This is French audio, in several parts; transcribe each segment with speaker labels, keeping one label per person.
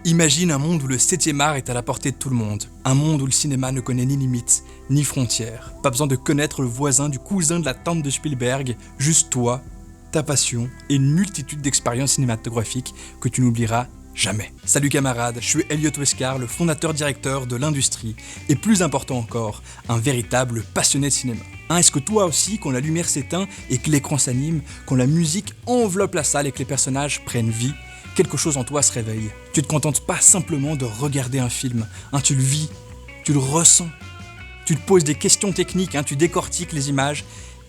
Speaker 1: Imagine un monde où le 7e art est à la portée de tout le monde. Un monde où le cinéma ne connaît ni limites, ni frontières. Pas besoin de connaître le voisin du cousin de la tante de Spielberg, juste toi, ta passion et une multitude d'expériences cinématographiques que tu n'oublieras jamais. Salut camarades, je suis Elliot Weskar, le fondateur-directeur de l'industrie, et plus important encore, un véritable passionné de cinéma. Est-ce que toi aussi, quand la lumière s'éteint et que l'écran s'anime, quand la musique enveloppe la salle et que les personnages prennent vie, quelque chose en toi se réveille. Tu ne te contentes pas simplement de regarder un film, tu le vis, tu le ressens. Tu te poses des questions techniques, tu décortiques les images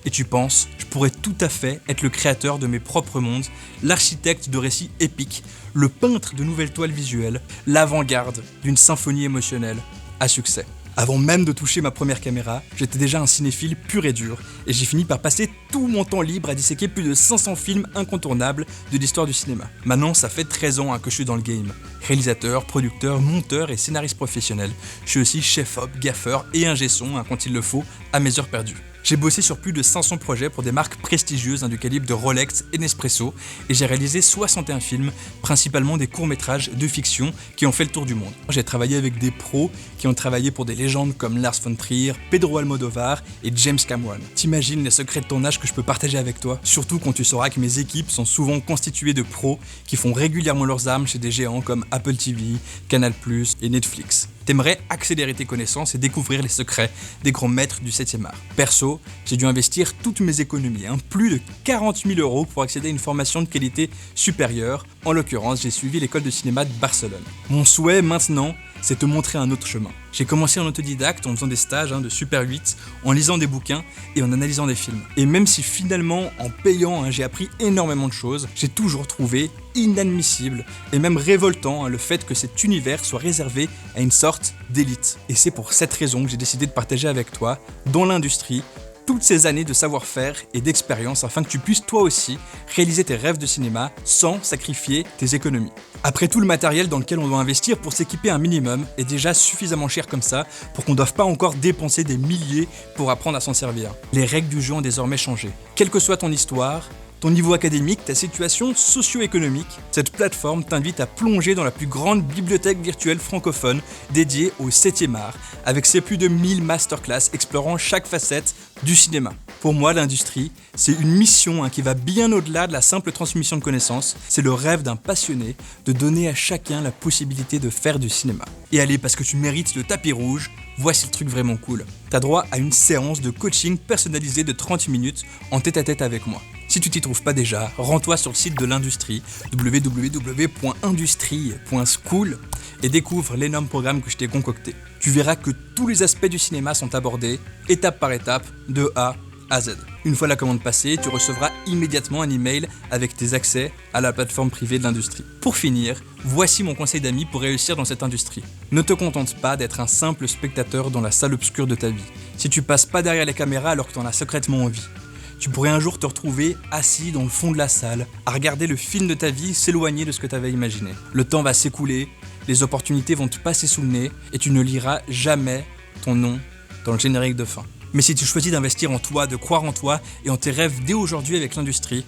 Speaker 1: et tu penses, je pourrais tout à fait être le créateur de mes propres mondes, l'architecte de récits épiques, le peintre de nouvelles toiles visuelles, l'avant-garde d'une symphonie émotionnelle à succès. Avant même de toucher ma première caméra, j'étais déjà un cinéphile pur et dur, et j'ai fini par passer tout mon temps libre à disséquer plus de 500 films incontournables de l'histoire du cinéma. Maintenant, ça fait 13 ans que je suis dans le game. Réalisateur, producteur, monteur et scénariste professionnel. Je suis aussi chef-op, gaffeur et ingé son, quand il le faut, à mes heures perdues. J'ai bossé sur plus de 500 projets pour des marques prestigieuses du calibre de Rolex et Nespresso, et j'ai réalisé 61 films, principalement des courts-métrages de fiction qui ont fait le tour du monde. J'ai travaillé avec des pros qui ont travaillé pour des légendes comme Lars von Trier, Pedro Almodovar et James Cameron. T'imagines les secrets de tournage que je peux partager avec toi? Surtout quand tu sauras que mes équipes sont souvent constituées de pros qui font régulièrement leurs armes chez des géants comme Apple TV, Canal+, et Netflix. T'aimerais accélérer tes connaissances et découvrir les secrets des grands maîtres du 7e art. Perso, j'ai dû investir toutes mes économies, plus de 40 000 € pour accéder à une formation de qualité supérieure. En l'occurrence, j'ai suivi l'école de cinéma de Barcelone. Mon souhait maintenant, c'est te montrer un autre chemin. J'ai commencé en autodidacte en faisant des stages de Super 8, en lisant des bouquins et en analysant des films. Et même si finalement, en payant, j'ai appris énormément de choses, j'ai toujours trouvé inadmissible et même révoltant le fait que cet univers soit réservé à une sorte d'élite. Et c'est pour cette raison que j'ai décidé de partager avec toi, dans l'industrie, toutes ces années de savoir-faire et d'expérience afin que tu puisses toi aussi réaliser tes rêves de cinéma sans sacrifier tes économies. Après tout, le matériel dans lequel on doit investir pour s'équiper un minimum est déjà suffisamment cher comme ça pour qu'on ne doive pas encore dépenser des milliers pour apprendre à s'en servir. Les règles du jeu ont désormais changé. Quelle que soit ton histoire, ton niveau académique, ta situation socio-économique, cette plateforme t'invite à plonger dans la plus grande bibliothèque virtuelle francophone dédiée au 7e art, avec ses plus de 1000 masterclass explorant chaque facette du cinéma. Pour moi, l'industrie, c'est une mission qui va bien au-delà de la simple transmission de connaissances. C'est le rêve d'un passionné de donner à chacun la possibilité de faire du cinéma. Et allez, parce que tu mérites le tapis rouge, voici le truc vraiment cool. T'as droit à une séance de coaching personnalisée de 30 minutes en tête-à-tête avec moi. Si tu t'y trouves pas déjà, rends-toi sur le site de l'industrie, www.industrie.school, et découvre l'énorme programme que je t'ai concocté. Tu verras que tous les aspects du cinéma sont abordés, étape par étape, de A à Z. Une fois la commande passée, tu recevras immédiatement un email avec tes accès à la plateforme privée de l'industrie. Pour finir, voici mon conseil d'amis pour réussir dans cette industrie. Ne te contente pas d'être un simple spectateur dans la salle obscure de ta vie. Si tu passes pas derrière les caméras alors que tu en as secrètement envie, tu pourrais un jour te retrouver assis dans le fond de la salle, à regarder le film de ta vie s'éloigner de ce que tu avais imaginé. Le temps va s'écouler, les opportunités vont te passer sous le nez et tu ne liras jamais ton nom dans le générique de fin. Mais si tu choisis d'investir en toi, de croire en toi et en tes rêves dès aujourd'hui avec l'industrie,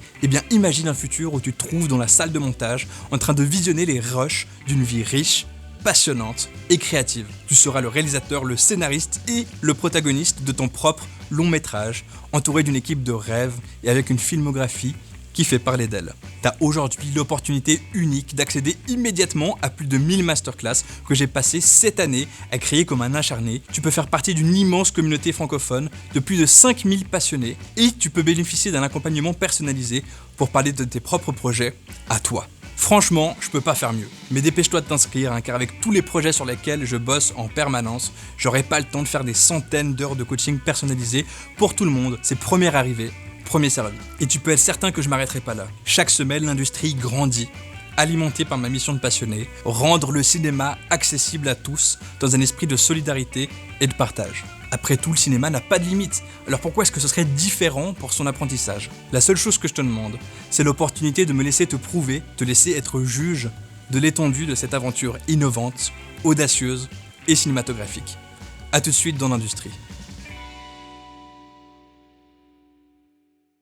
Speaker 1: imagine un futur où tu te trouves dans la salle de montage en train de visionner les rushs d'une vie riche, passionnante et créative. Tu seras le réalisateur, le scénariste et le protagoniste de ton propre long métrage, entouré d'une équipe de rêve et avec une filmographie qui fait parler d'elle. Tu as aujourd'hui l'opportunité unique d'accéder immédiatement à plus de 1000 masterclass que j'ai passé cette année à créer comme un acharné. Tu peux faire partie d'une immense communauté francophone de plus de 5000 passionnés et tu peux bénéficier d'un accompagnement personnalisé pour parler de tes propres projets à toi. Franchement, je peux pas faire mieux. Mais dépêche-toi de t'inscrire, car avec tous les projets sur lesquels je bosse en permanence, j'aurai pas le temps de faire des centaines d'heures de coaching personnalisé pour tout le monde. C'est premier arrivé, premier servi. Et tu peux être certain que je m'arrêterai pas là. Chaque semaine, l'industrie grandit, alimentée par ma mission de passionné, rendre le cinéma accessible à tous dans un esprit de solidarité et de partage. Après tout, le cinéma n'a pas de limite, alors pourquoi est-ce que ce serait différent pour son apprentissage? La seule chose que je te demande, c'est l'opportunité de me laisser te prouver, te laisser être juge de l'étendue de cette aventure innovante, audacieuse et cinématographique. A tout de suite dans l'industrie.